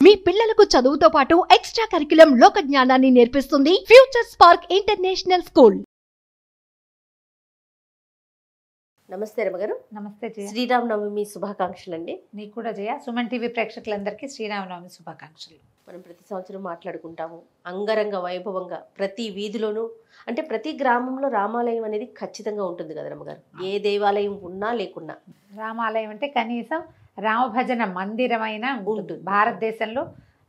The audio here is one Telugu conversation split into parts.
మీ పిల్లలకు చదువుతో పాటు ఎక్స్ట్రా కరిక్యులం లోక జ్ఞానాన్ని నేర్పిస్తుంది ఫ్యూచర్ స్పార్క్ ఇంటర్నేషనల్ స్కూల్. నమస్తే రమగారు. నమస్తే జయ. శ్రీరామనవమి శుభాకాంక్షలు అండి. నీకు కూడా జయ. సుమన్ టీవీ ప్రేక్షకులందరికీ శ్రీరామనవమి శుభాకాంక్షలు. మనం ప్రతి సంవత్సరం మాట్లాడుకుంటాము అంగరంగ వైభవంగా ప్రతి వీధిలోనూ, అంటే ప్రతి గ్రామంలో రామాలయం అనేది ఖచ్చితంగా ఉంటుంది కదా రమగారు. ఏ దేవాలయం ఉన్నా లేకున్నా రామాలయం అంటే కనీసం రామభజన మందిరమైన ఉంటుంది. భారతదేశంలో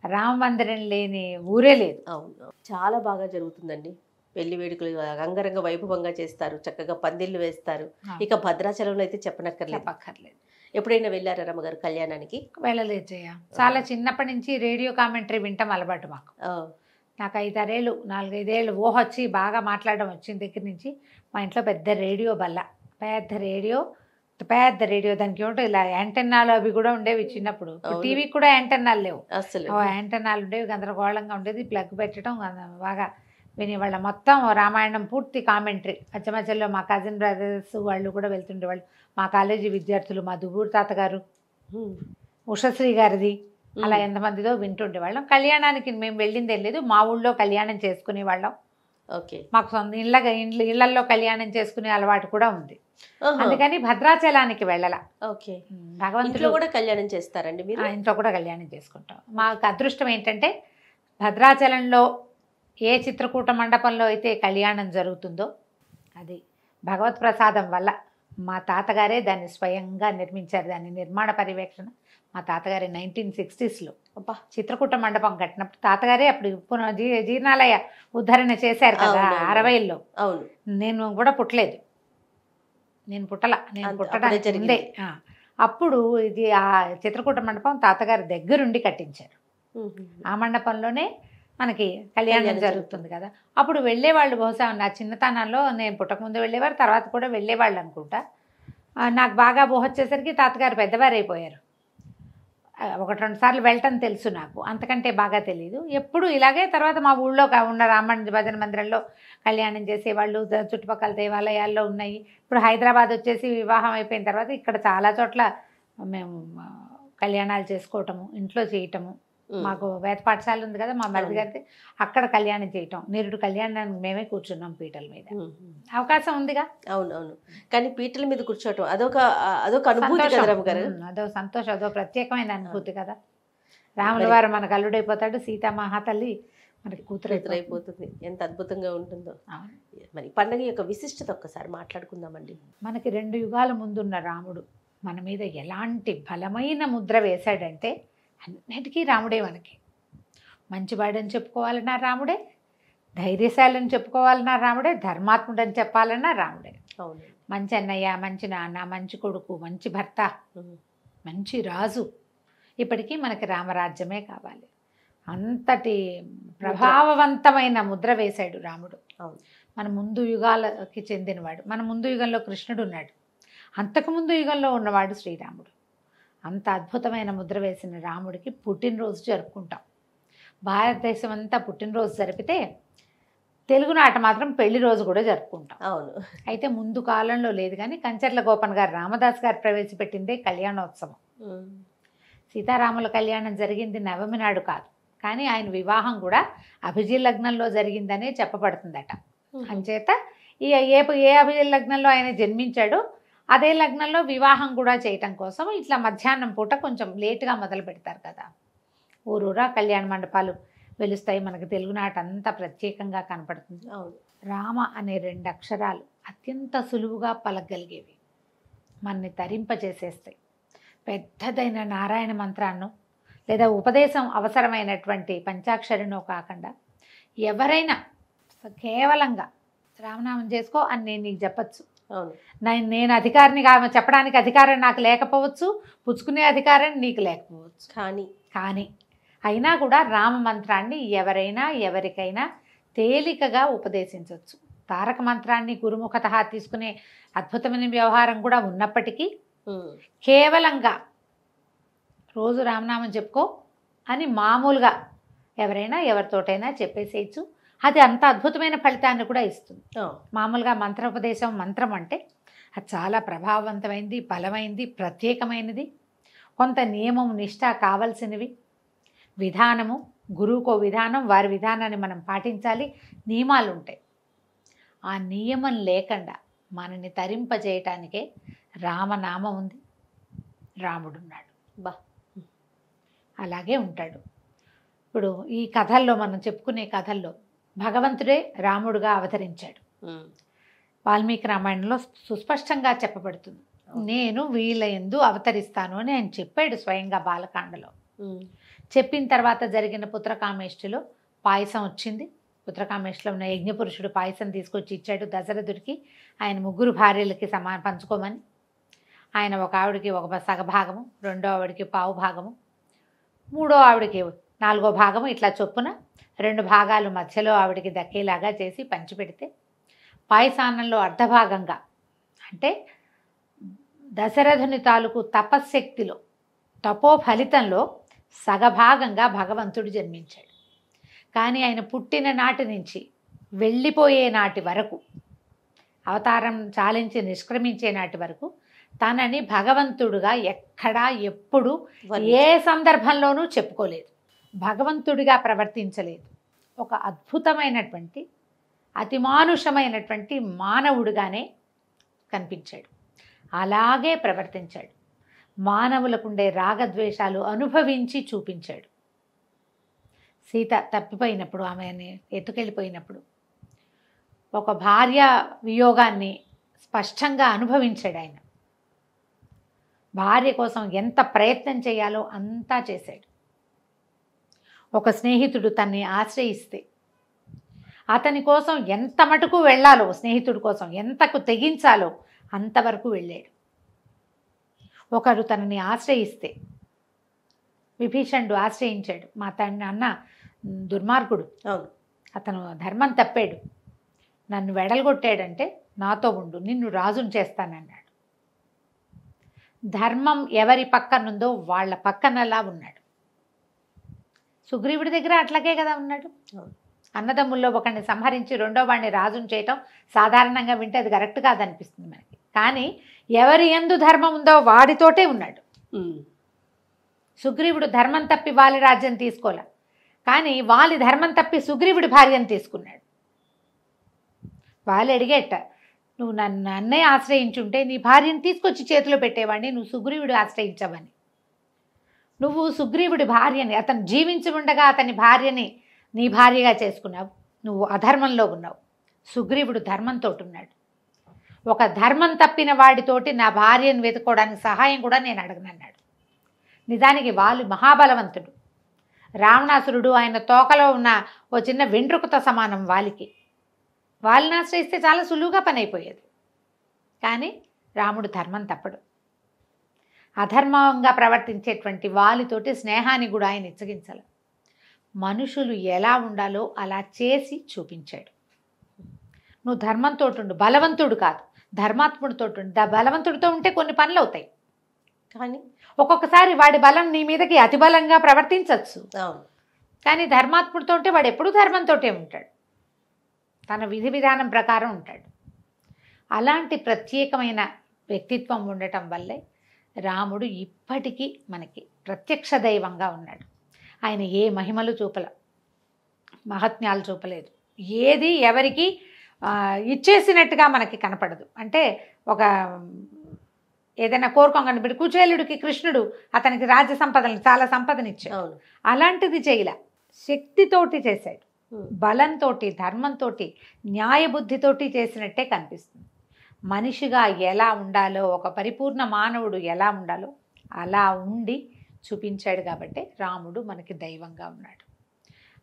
రామ మందిరం లేని ఊరే లేదు. అవును, చాలా బాగా జరుగుతుందండి. పెళ్లి వేడుకలు అంగరంగ వైభవంగా చేస్తారు, చక్కగా పందిళ్ళు వేస్తారు. ఇక భద్రాచలంలో అయితే చెప్పనక్కర్లేదు. ఎప్పుడైనా వెళ్ళారా రమ్మగారు కళ్యాణానికి? వెళ్ళలేదు జయ. చాలా చిన్నప్పటి నుంచి రేడియో కామెంటరీ వింటాం అలవాటు మాకు. నాకు 4-5 ఏళ్ళు ఊహ వచ్చి బాగా మాట్లాడడం వచ్చిన దగ్గర నుంచి మా ఇంట్లో పెద్ద రేడియో బల్ల, పెద్ద రేడియో దానికి ఏమిటో ఇలా యాంటెన్నాలు అవి కూడా ఉండేవి చిన్నప్పుడు. టీవీకి కూడా యాంటెన్నాలు లేవు అసలు. యాంటెన్నాలు ఉండేవి, గందరగోళంగా ఉండేది. ప్లగ్ పెట్టడం బాగా వినేవాళ్ళం. మొత్తం రామాయణం పూర్తి కామెంటరీ. మధ్య మధ్యలో మా కజిన్ బ్రదర్స్ వాళ్ళు కూడా వెళ్తుండేవాళ్ళు. మా కాలేజీ విద్యార్థులు, మా దువ్వూరు తాతగారు, ఉషశ్రీ గారిది, అలా ఎంతమందిదో వింటుండేవాళ్ళం. కళ్యాణానికి మేము వెళ్ళిందేం లేదు, మా ఊళ్ళో కళ్యాణం చేసుకునేవాళ్ళం. ఓకే, మాకు సొంత ఇళ్లలో కళ్యాణం చేసుకునే అలవాటు కూడా ఉంది. అందుకని భద్రాచలానికి వెళ్ళాల. ఓకే, భగవంతుడు కూడా కళ్యాణం చేస్తారండి మీరు? ఇంట్లో కూడా కళ్యాణం చేసుకుంటాం. మాకు అదృష్టం ఏంటంటే భద్రాచలంలో ఏ చిత్రకూట మండపంలో అయితే కళ్యాణం జరుగుతుందో అది భగవత్ ప్రసాదం వల్ల. మా తాతగారే దాన్ని స్వయంగా నిర్మించారు. దాని నిర్మాణ పర్యవేక్షణ మా తాతగారే 1960sలో చిత్రకూట మండపం కట్టినప్పుడు తాతగారే అప్పుడు జీర్ణాలయ ఉద్ధరణ చేశారు కదా 60లో. అవును, నేను కూడా పుట్టలేదు, నేను పుట్టడానికి ముందే. అప్పుడు ఇది ఆ చిత్రకూట మండపం తాతగారి దగ్గరుండి కట్టించారు. ఆ మండపంలోనే మనకి కళ్యాణం జరుగుతుంది కదా. అప్పుడు వెళ్ళేవాళ్ళు, బహుశా నా చిన్నతనంలో నేను పుట్టకముందు వెళ్ళేవారు, తర్వాత కూడా వెళ్ళేవాళ్ళు అనుకుంటా. నాకు బాగా ఊహ వచ్చేసరికి తాతగారు పెద్దవారు అయిపోయారు. 1-2 సార్లు వెళ్ళటం తెలుసు నాకు, అంతకంటే బాగా తెలియదు. ఎప్పుడు ఇలాగే తర్వాత మా ఊళ్ళో ఉన్న భజన మందిరంలో కళ్యాణం చేసేవాళ్ళు. చుట్టుపక్కల దేవాలయాల్లో ఉన్నాయి. ఇప్పుడు హైదరాబాద్ వచ్చేసి వివాహం అయిపోయిన తర్వాత ఇక్కడ చాలా చోట్ల మేము కళ్యాణాలు చేసుకోవటము, ఇంట్లో చేయటము. మాకు వేద పాఠశాల ఉంది కదా మా మరిది గారికి, అక్కడ కళ్యాణం చేయటం. నిరుడు కళ్యాణానికి మేమే కూర్చున్నాం పీటల మీద. అవకాశం ఉందిగా. అవునవును, కానీ పీటల మీద కూర్చోవటం అదొక అనుభూతి కదా రమ్మగారు. అదో సంతోషం, అదో ప్రత్యేకమైన అనుభూతి కదా. రాముల వారు మనకు అల్లుడైపోతాడు, సీతామహాతల్లి మనకి కూతురు అయిపోతుంది. ఎంత అద్భుతంగా ఉంటుందో. మరి పండుగ యొక్క విశిష్టత ఒక్కసారి మాట్లాడుకుందామండి. మనకి 2 యుగాల ముందున్న రాముడు మన మీద ఎలాంటి బలమైన ముద్ర వేశాడంటే అన్నిటికీ రాముడే. మనకి మంచివాడని చెప్పుకోవాలన్నా రాముడే, ధైర్యశాలని చెప్పుకోవాలన్నా రాముడే, ధర్మాత్ముడని చెప్పాలన్నా రాముడే. మంచి అన్నయ్య, మంచి నాన్న, మంచి కొడుకు, మంచి భర్త, మంచి రాజు. ఇప్పటికీ మనకి రామరాజ్యమే కావాలి. అంతటి ప్రభావవంతమైన ముద్ర వేశాడు రాముడు. మన ముందు యుగాలకి చెందినవాడు. మన ముందు యుగంలో కృష్ణుడు ఉన్నాడు, అంతకుముందు యుగంలో ఉన్నవాడు శ్రీరాముడు. అంత అద్భుతమైన ముద్ర వేసిన రాముడికి పుట్టినరోజు జరుపుకుంటాం. భారతదేశం అంతా పుట్టినరోజు జరిపితే తెలుగునాట మాత్రం పెళ్లి రోజు కూడా జరుపుకుంటాం. అవును, అయితే ముందు కాలంలో లేదు, కానీ కంచర్ల గోపన్ గారు, రామదాస్ గారు ప్రవేశపెట్టిందే కళ్యాణోత్సవం. సీతారాముల కళ్యాణం జరిగింది నవమి నాడు కాదు, కానీ ఆయన వివాహం కూడా అభిజిత్ లగ్నంలో జరిగిందనే చెప్పబడుతుందట. అంచేత ఏ అభిజిత్ లగ్నంలో ఆయన జన్మించాడో అదే లగ్నంలో వివాహం కూడా చేయటం కోసం ఇట్లా మధ్యాహ్నం పూట కొంచెం లేటుగా మొదలు పెడతారు కదా. ఊరూరా కళ్యాణ మండపాలు వెలుస్తాయి. మనకు తెలుగునాట అంతా ప్రత్యేకంగా కనపడుతుంది. రామ అనే 2 అక్షరాలు అత్యంత సులువుగా పలకగలిగేవి, మనని తరింపజేసేస్తాయి. పెద్దదైన నారాయణ మంత్రాన్ని లేదా ఉపదేశం అవసరమైనటువంటి పంచాక్షరినో కాకుండా ఎవరైనా కేవలంగా రామనామం చేసుకో అని నేను నీకు చెప్పచ్చు. నేను అధికారిని చెప్పడానికి అధికారం నాకు లేకపోవచ్చు, పుచ్చుకునే అధికారం నీకు లేకపోవచ్చు. కానీ అయినా కూడా రామ మంత్రాన్ని ఎవరైనా ఎవరికైనా తేలికగా ఉపదేశించవచ్చు. తారక మంత్రాన్ని గురుముఖత తీసుకునే అద్భుతమైన వ్యవహారం కూడా ఉన్నప్పటికీ కేవలంగా రోజు రామనామం చెప్పుకో అని మామూలుగా ఎవరైనా ఎవరితోటైనా చెప్పేసేయచ్చు. అది అంత అద్భుతమైన ఫలితాన్ని కూడా ఇస్తుంది. మామూలుగా మంత్రోపదేశం, మంత్రం అంటే అది చాలా ప్రభావవంతమైనది, బలమైనది, ప్రత్యేకమైనది. కొంత నియమం, నిష్ఠ కావలసినవి. విధానము, గురువుకో విధానం, వారి విధానాన్ని మనం పాటించాలి, నియమాలు ఉంటాయి. ఆ నియమం లేకుండా మనని తరింపజేయటానికే రామనామం ఉంది, రాముడున్నాడు. బా అలాగే ఉంటాడు. ఇప్పుడు ఈ కథల్లో మనం చెప్పుకునే కథల్లో భగవంతుడే రాముడుగా అవతరించాడు. వాల్మీకి రామాయణంలో సుస్పష్టంగా చెప్పబడుతుంది, నేను వీళ్ళ యందు అవతరిస్తాను అని ఆయన చెప్పాడు స్వయంగా బాలకాండలో. చెప్పిన తర్వాత జరిగిన పుత్రకామేష్టిలో పాయసం వచ్చింది. పుత్రకామేష్టిలో ఉన్న యజ్ఞపురుషుడు పాయసం తీసుకొచ్చి ఇచ్చాడు దశరథుడికి, ఆయన 3 భార్యలకి పంచుకోమని. ఆయన ఒక ఆవిడకి ఒక సగభాగము, రెండో ఆవిడకి పావు భాగము, మూడో ఆవిడకి 4వ భాగము, ఇట్లా చొప్పున 2 భాగాలు మధ్యలో ఆవిడకి దక్కేలాగా చేసి పంచిపెడితే, పాయసాన్నంలో అర్ధభాగంగా అంటే దశరథుని తాలూకు తపశ్శక్తిలో, తపో ఫలితంలో సగభాగంగా భగవంతుడు జన్మించాడు. కానీ ఆయన పుట్టిన నాటి నుంచి వెళ్ళిపోయే నాటి వరకు, అవతారం చాలించి నిష్క్రమించే నాటి వరకు తనని భగవంతుడుగా ఎక్కడా ఎప్పుడు ఏ సందర్భంలోనూ చెప్పుకోలేదు, భగవంతుడిగా ప్రవర్తించలేదు. ఒక అద్భుతమైనటువంటి అతిమానుషమైనటువంటి మానవుడిగానే కనిపించాడు, అలాగే ప్రవర్తించాడు. మానవులకుండే రాగద్వేషాలు అనుభవించి చూపించాడు. సీత తప్పిపోయినప్పుడు, ఆమెని ఎత్తుకెళ్ళిపోయినప్పుడు ఒక భార్య వియోగాన్ని స్పష్టంగా అనుభవించాడు ఆయన. భార్య కోసం ఎంత ప్రయత్నం చేయాలో అంతా చేశాడు. ఒక స్నేహితుడు తన్ని ఆశ్రయిస్తే అతని కోసం ఎంత మటుకు వెళ్ళాలో, స్నేహితుడి కోసం ఎంతకు తెగించాలో అంతవరకు వెళ్ళాడు. ఒకరు తనని ఆశ్రయిస్తే, విభీషణుడు ఆశ్రయించాడు, మా అన్న దుర్మార్గుడు, అతను ధర్మం తప్పాడు, నన్ను వెడలగొట్టాడంటే నాతో ఉండు, నిన్ను రాజును చేస్తానన్నాడు. ధర్మం ఎవరి పక్కనుందో వాళ్ళ పక్కనలా ఉన్నాడు. సుగ్రీవుడి దగ్గర అట్లాగే కదా ఉన్నాడు. అన్నదమ్ముల్లో ఒకరిని సంహరించి రెండో వాడిని రాజును చేయటం సాధారణంగా వింటే అది కరెక్ట్ కాదనిపిస్తుంది మనకి. కానీ ఎవరి యందు ధర్మం ఉందో వాడితోటే ఉన్నాడు. సుగ్రీవుడు ధర్మం తప్పి వాలి రాజ్యం తీసుకోలే, కానీ వాలి ధర్మం తప్పి సుగ్రీవుడి భార్యను తీసుకున్నాడు. వాళ్ళు అడిగేట, నువ్వు నన్ను అన్నయ్య ఆశ్రయించుంటే నీ భార్యను తీసుకొచ్చి చేతిలో పెట్టేవాడిని, నువ్వు సుగ్రీవుడు ఆశ్రయించవని. నువ్వు సుగ్రీవుడి భార్యని, అతను జీవించి ఉండగా అతని భార్యని నీ భార్యగా చేసుకున్నావు, నువ్వు అధర్మంలో ఉన్నావు. సుగ్రీవుడు ధర్మంతో ఉన్నాడు. ఒక ధర్మం తప్పిన వాడితోటి నా భార్యను వెతుక్కోవడానికి సహాయం కూడా నేను అడగనన్నాడు. నిజానికి వాళ్ళు మహాబలవంతుడు. రావణాసురుడు ఆయన తోకలో ఉన్న ఓ చిన్న వెంట్రుకతో సమానం వాలికి. వాళ్ళని ఆశ్రయిస్తే చాలా సులువుగా పని అయిపోయేది. కానీ రాముడు ధర్మం తప్పడు. అధర్మంగా ప్రవర్తించేటువంటి వాలితోటి స్నేహాన్ని కూడా ఆయన ఇచ్చగించాలి. మనుషులు ఎలా ఉండాలో అలా చేసి చూపించాడు. నువ్వు ధర్మంతో ఉండు, బలవంతుడు కాదు, ధర్మాత్ముడితో ఉండు. బలవంతుడితో ఉంటే కొన్ని పనులు అవుతాయి, కానీ ఒక్కొక్కసారి వాడి బలం నీ మీదకి అతి బలంగా ప్రవర్తించవచ్చు. కానీ ధర్మాత్ముడితో ఉంటే వాడు ఎప్పుడూ ధర్మంతో ఉంటాడు, తన విధి విధానం ప్రకారం ఉంటాడు. అలాంటి ప్రత్యేకమైన వ్యక్తిత్వం ఉండటం వల్లే రాముడు ఇప్పటికీ మనకి ప్రత్యక్ష దైవంగా ఉన్నాడు. ఆయన ఏ మహిమలు చూపల, మహత్మ్యాలు చూపలేదు, ఏది ఎవరికి ఇచ్చేసినట్టుగా మనకి కనపడదు. అంటే ఒక ఏదైనా కోరుకోగానే ఇప్పుడు కుచేలుడికి కృష్ణుడు అతనికి రాజ్య సంపదలను చాలా సంపదనిచ్చాడు, అలాంటిది చేయలే, శక్తితోటి చేశాడు, బలంతో, ధర్మంతో, న్యాయబుద్ధితోటి చేసినట్టే కనిపిస్తుంది. మనిషిగా ఎలా ఉండాలో, ఒక పరిపూర్ణ మానవుడు ఎలా ఉండాలో అలా ఉండి చూపించాడు. కాబట్టి రాముడు మనకి దైవంగా ఉన్నాడు.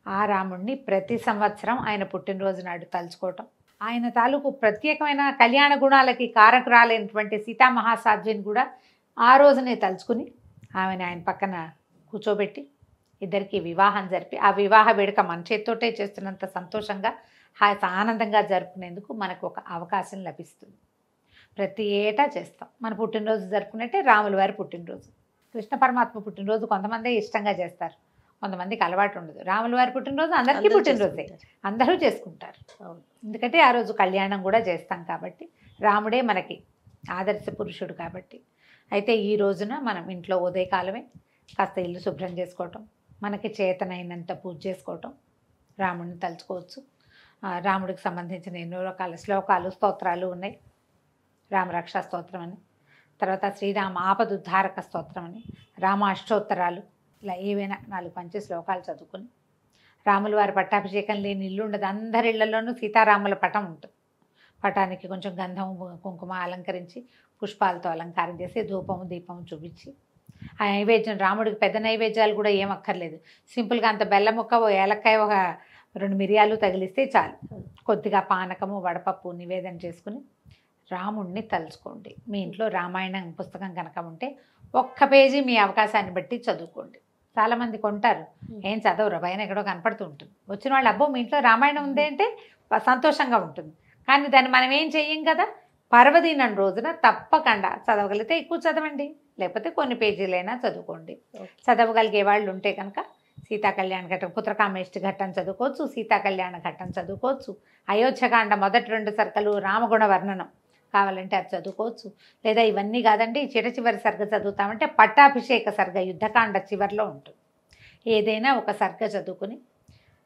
ఆ రాముడిని ప్రతి సంవత్సరం ఆయన పుట్టినరోజు నాడు తలుచుకోవటం, ఆయన తాలూకు ప్రత్యేకమైన కళ్యాణ గుణాలకి కారకురాలైనటువంటి సీతామహాసాధ్విని కూడా ఆ రోజునే తలుచుకుని ఆమెను ఆయన పక్కన కూర్చోబెట్టి ఇద్దరికి వివాహం జరిపి, ఆ వివాహ వేడుక మన చేత్తోటే చేస్తున్నంత సంతోషంగా ఆనందంగా జరుపుకునేందుకు మనకు ఒక అవకాశం లభిస్తుంది. ప్రతి ఏటా చేస్తాం. మన పుట్టినరోజు జరుపుకున్నట్టే రాముల వారి పుట్టినరోజు, కృష్ణ పరమాత్మ పుట్టినరోజు కొంతమంది ఇష్టంగా చేస్తారు, కొంతమందికి అలవాటు ఉండదు. రాముల వారి పుట్టినరోజు అందరికీ పుట్టినరోజే, అందరూ చేసుకుంటారు. ఎందుకంటే ఆ రోజు కళ్యాణం కూడా చేస్తాం కాబట్టి, రాముడే మనకి ఆదర్శ పురుషుడు కాబట్టి. అయితే ఈ రోజున మనం ఇంట్లో ఉదయకాలమే కాస్త ఇల్లు శుభ్రం చేసుకోవటం, మనకి చేతనైనంత పూజ చేసుకోవటం, రాముడిని తలుచుకోవచ్చు. రాముడికి సంబంధించిన ఎన్నో రకాల శ్లోకాలు స్తోత్రాలు ఉన్నాయి. రామరక్షా స్తోత్రం అని, తర్వాత శ్రీరామ ఆపదుద్ధారక స్తోత్రం అని, రామ అష్టోత్తరాలు, ఇలా ఏవైనా 4-5 శ్లోకాలు చదువుకుని, రాముల వారి పట్టాభిషేకం లేని ఇల్లు ఉండదు. అందరి ఇళ్లలోనూ సీతారాముల పటం ఉంటుంది. పటానికి కొంచెం గంధం కుంకుమ అలంకరించి, పుష్పాలతో అలంకారం చేసి, ధూపము దీపము చూపించి, ఆ నైవేద్యం రాముడికి పెద్ద నైవేద్యాలు కూడా ఏం అక్కర్లేదు. సింపుల్గా అంత బెల్లం ముక్క, ఓ ఏలక్కాయ, ఒక 2 మిరియాలు తగిలిస్తే చాలు. కొద్దిగా పానకము వడపప్పు నివేదన చేసుకుని రాముడిని తలుచుకోండి. మీ ఇంట్లో రామాయణం పుస్తకం కనుక ఉంటే 1 పేజీ మీ అవకాశాన్ని బట్టి చదువుకోండి. చాలామంది కొంటారు, ఏం చదవరు, పైన ఎక్కడో కనపడుతూ ఉంటుంది. వచ్చిన వాళ్ళు అబ్బో మీ ఇంట్లో రామాయణం ఉంది అంటే సంతోషంగా ఉంటుంది. కానీ దాన్ని మనం ఏం చెయ్యం కదా. పర్వదినం రోజున తప్పకుండా చదవగలిగితే ఎక్కువ చదవండి, లేకపోతే కొన్ని పేజీలైనా చదువుకోండి. చదవగలిగే వాళ్ళు ఉంటే కనుక సీతా కళ్యాణ ఘట్టం, పుత్రకామేష్టి ఘట్టం చదువుకోవచ్చు, సీతా కళ్యాణ ఘట్టం చదువుకోవచ్చు, అయోధ్యకాండ మొదటి 2 సర్గలు, రామగుణ వర్ణనం కావాలంటే అది చదువుకోవచ్చు. లేదా ఇవన్నీ కాదండి చివరి సర్గ చదువుతామంటే పట్టాభిషేక సర్గ యుద్ధకాండ చివరిలో ఉంటుంది. ఏదైనా ఒక సర్గ చదువుకుని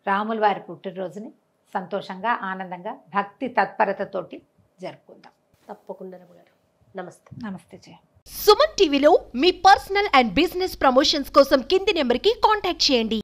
రాముల వారి పుట్టినరోజుని సంతోషంగా ఆనందంగా భక్తి తత్పరతతోటి జరుపుకుందాం. తప్పకుండా రమ్మగారు. నమస్తే. నమస్తే జయ. సుమన్ టీవీలో మీ పర్సనల్ అండ్ బిజినెస్ ప్రమోషన్స్ కోసం కింది నెంబర్కి కాంటాక్ట్ చేయండి.